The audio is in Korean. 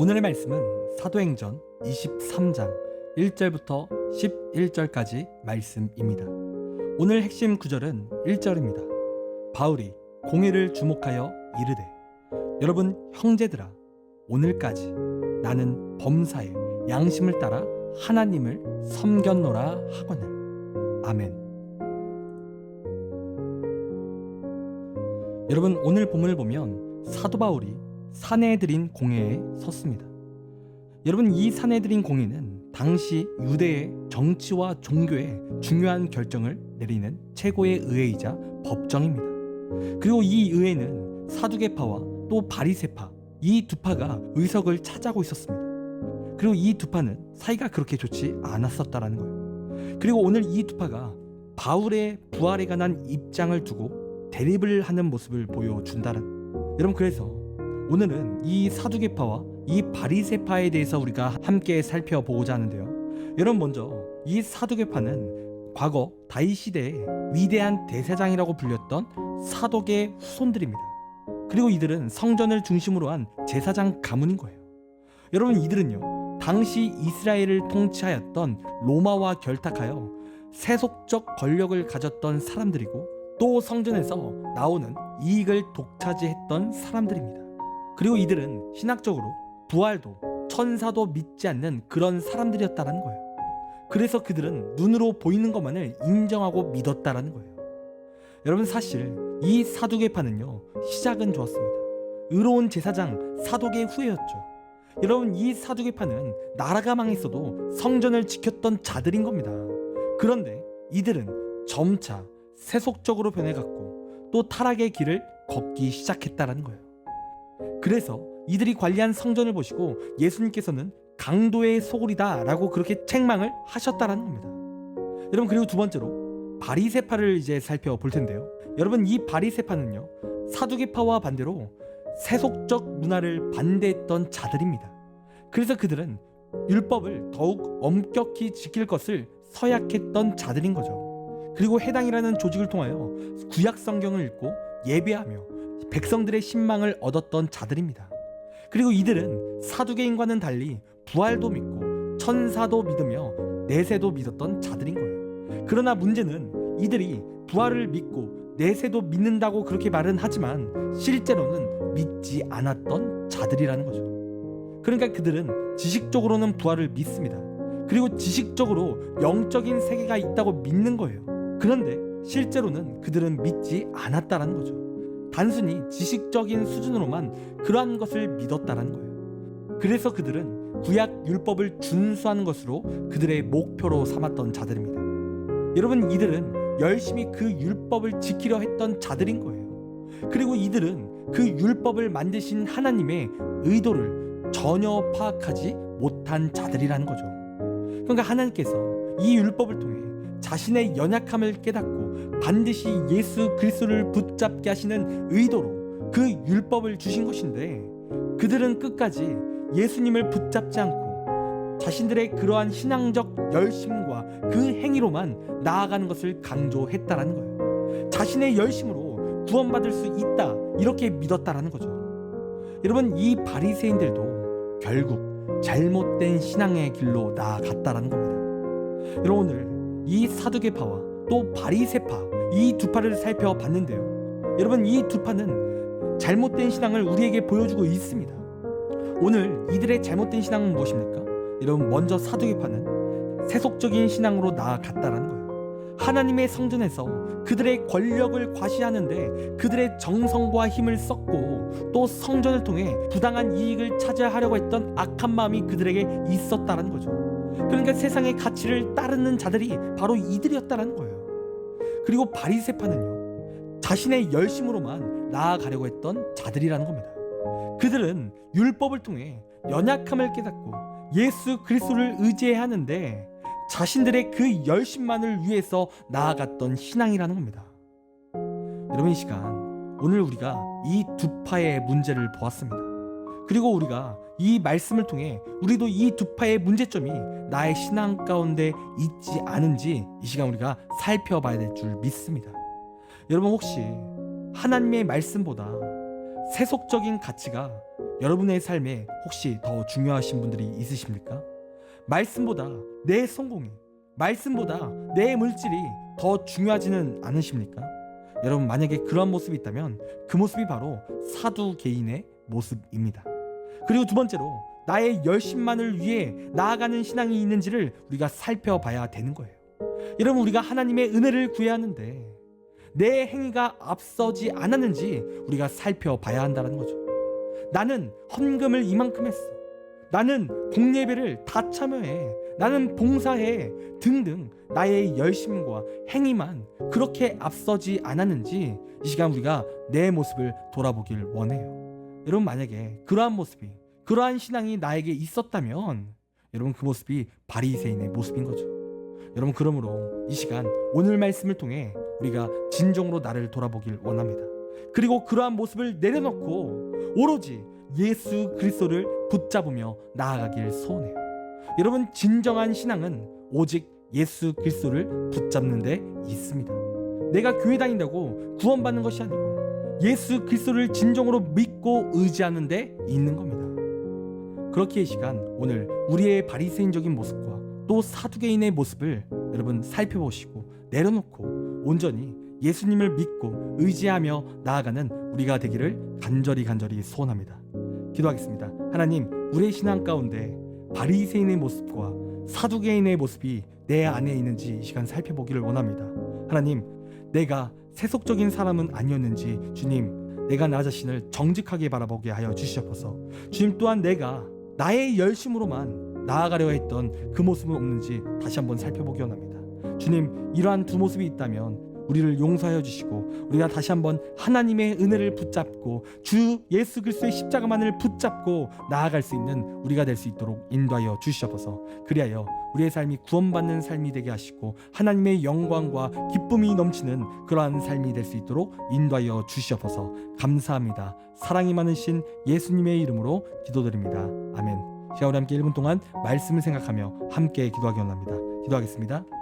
오늘의 말씀은 사도행전 23장 1절부터 11절까지 말씀입니다. 오늘 핵심 구절은 1절입니다. 바울이 공회를 주목하여 이르되 여러분 형제들아 오늘까지 나는 범사에 양심을 따라 하나님을 섬겼노라 하거늘. 아멘. 여러분 오늘 본문을 보면 사도 바울이 사내드린 공회에 섰습니다. 여러분 이 사내드린 공회는 당시 유대의 정치와 종교의 중요한 결정을 내리는 최고의 의회이자 법정입니다. 그리고 이 의회는 사두개파와 또 바리새파 이 두 파가 의석을 차지하고 있었습니다. 그리고 이 두 파는 사이가 그렇게 좋지 않았었다라는 거예요. 그리고 오늘 이 두 파가 바울의 부활에 관한 입장을 두고 대립을 하는 모습을 보여준다는. 여러분 그래서 오늘은 이 사두개파와 이 바리새파에 대해서 우리가 함께 살펴보고자 하는데요. 여러분 먼저 이 사두개파는 과거 다윗 시대의 위대한 대제사장이라고 불렸던 사독의 후손들입니다. 그리고 이들은 성전을 중심으로 한 제사장 가문인 거예요. 여러분 이들은요 당시 이스라엘을 통치하였던 로마와 결탁하여 세속적 권력을 가졌던 사람들이고 또 성전에서 나오는 이익을 독차지했던 사람들입니다. 그리고 이들은 신학적으로 부활도 천사도 믿지 않는 그런 사람들이었다는 거예요. 그래서 그들은 눈으로 보이는 것만을 인정하고 믿었다는 거예요. 여러분 사실 이 사두개파는요 시작은 좋았습니다. 의로운 제사장 사독의 후예였죠. 여러분 이 사두개파는 나라가 망했어도 성전을 지켰던 자들인 겁니다. 그런데 이들은 점차 세속적으로 변해갔고 또 타락의 길을 걷기 시작했다는 거예요. 그래서 이들이 관리한 성전을 보시고 예수님께서는 강도의 소굴이다 라고 그렇게 책망을 하셨다는 겁니다. 여러분 그리고 두 번째로 바리새파를 이제 살펴볼 텐데요. 여러분 이 바리새파는요 사두개파와 반대로 세속적 문화를 반대했던 자들입니다. 그래서 그들은 율법을 더욱 엄격히 지킬 것을 서약했던 자들인 거죠. 그리고 해당이라는 조직을 통하여 구약 성경을 읽고 예배하며 백성들의 신망을 얻었던 자들입니다. 그리고 이들은 사두개인과는 달리 부활도 믿고 천사도 믿으며 내세도 믿었던 자들인 거예요. 그러나 문제는 이들이 부활을 믿고 내세도 믿는다고 그렇게 말은 하지만 실제로는 믿지 않았던 자들이라는 거죠. 그러니까 그들은 지식적으로는 부활을 믿습니다. 그리고 지식적으로 영적인 세계가 있다고 믿는 거예요. 그런데 실제로는 그들은 믿지 않았다라는 거죠. 단순히 지식적인 수준으로만 그러한 것을 믿었다라는 거예요. 그래서 그들은 구약 율법을 준수하는 것으로 그들의 목표로 삼았던 자들입니다. 여러분 이들은 열심히 그 율법을 지키려 했던 자들인 거예요. 그리고 이들은 그 율법을 만드신 하나님의 의도를 전혀 파악하지 못한 자들이라는 거죠. 그러니까 하나님께서 이 율법을 통해 자신의 연약함을 깨닫고 반드시 예수 그리스도를 붙잡게 하시는 의도로 그 율법을 주신 것인데 그들은 끝까지 예수님을 붙잡지 않고 자신들의 그러한 신앙적 열심과 그 행위로만 나아가는 것을 강조했다라는 거예요. 자신의 열심으로 구원받을 수 있다 이렇게 믿었다라는 거죠. 여러분 이 바리새인들도 결국 잘못된 신앙의 길로 나아갔다라는 겁니다. 여러분 오늘 이 사두개파와 또 바리새파 이 두 파를 살펴봤는데요. 여러분 이 두 파는 잘못된 신앙을 우리에게 보여주고 있습니다. 오늘 이들의 잘못된 신앙은 무엇입니까? 여러분 먼저 사두개파는 세속적인 신앙으로 나아갔다는 거예요. 하나님의 성전에서 그들의 권력을 과시하는데 그들의 정성과 힘을 썼고 또 성전을 통해 부당한 이익을 차지하려고 했던 악한 마음이 그들에게 있었다는 거죠. 그러니까 세상의 가치를 따르는 자들이 바로 이들이었다는 거예요. 그리고 바리새파는요 자신의 열심으로만 나아가려고 했던 자들이라는 겁니다. 그들은 율법을 통해 연약함을 깨닫고 예수 그리스도를 의지해야 하는데 자신들의 그 열심만을 위해서 나아갔던 신앙이라는 겁니다. 여러분 이 시간 오늘 우리가 이 두 파의 문제를 보았습니다. 그리고 우리가 이 말씀을 통해 우리도 이 두 파의 문제점이 나의 신앙 가운데 있지 않은지 이 시간 우리가 살펴봐야 될 줄 믿습니다. 여러분 혹시 하나님의 말씀보다 세속적인 가치가 여러분의 삶에 혹시 더 중요하신 분들이 있으십니까? 말씀보다 내 성공이, 말씀보다 내 물질이 더 중요하지는 않으십니까? 여러분, 만약에 그런 모습이 있다면 그 모습이 바로 사두개인의 모습입니다. 그리고 두 번째로, 나의 열심만을 위해 나아가는 신앙이 있는지를 우리가 살펴봐야 되는 거예요. 여러분, 우리가 하나님의 은혜를 구해야 하는데 내 행위가 앞서지 않았는지 우리가 살펴봐야 한다는 거죠. 나는 헌금을 이만큼 했어, 나는 공예배를 다 참여해, 나는 봉사해 등등, 나의 열심과 행위만 그렇게 앞서지 않았는지 이 시간 우리가 내 모습을 돌아보길 원해요. 여러분, 만약에 그러한 모습이, 그러한 신앙이 나에게 있었다면 여러분, 그 모습이 바리새인의 모습인 거죠. 여러분, 그러므로 이 시간 오늘 말씀을 통해 우리가 진정으로 나를 돌아보길 원합니다. 그리고 그러한 모습을 내려놓고 오로지 예수 그리스도를 붙잡으며 나아가길 소원해요. 여러분, 진정한 신앙은 오직 예수 그리스도를 붙잡는 데 있습니다. 내가 교회 다닌다고 구원받는 것이 아니고 예수 그리스도를 진정으로 믿고 의지하는 데 있는 겁니다. 그렇기에 이 시간 오늘 우리의 바리새인적인 모습과 또 사두개인의 모습을 여러분 살펴보시고 내려놓고 온전히 예수님을 믿고 의지하며 나아가는 우리가 되기를 간절히 소원합니다. 기도하겠습니다. 하나님, 우리의 신앙 가운데 바리새인의 모습과 사두개인의 모습이 내 안에 있는지 이 시간 살펴보기를 원합니다. 하나님, 내가 세속적인 사람은 아니었는지 주님, 내가 나 자신을 정직하게 바라보게 하여 주시옵소서. 주님, 또한 내가 나의 열심으로만 나아가려 했던 그 모습은 없는지 다시 한번 살펴보기 원합니다. 주님, 이러한 두 모습이 있다면 우리를 용서하여 주시고 우리가 다시 한번 하나님의 은혜를 붙잡고 주 예수 그리스도의 십자가만을 붙잡고 나아갈 수 있는 우리가 될 수 있도록 인도하여 주시옵소서. 그리하여 우리의 삶이 구원받는 삶이 되게 하시고 하나님의 영광과 기쁨이 넘치는 그러한 삶이 될 수 있도록 인도하여 주시옵소서. 감사합니다. 사랑이 많으신 예수님의 이름으로 기도드립니다. 아멘. 시간 우리 함께 1분 동안 말씀을 생각하며 함께 기도하기 원합니다. 기도하겠습니다.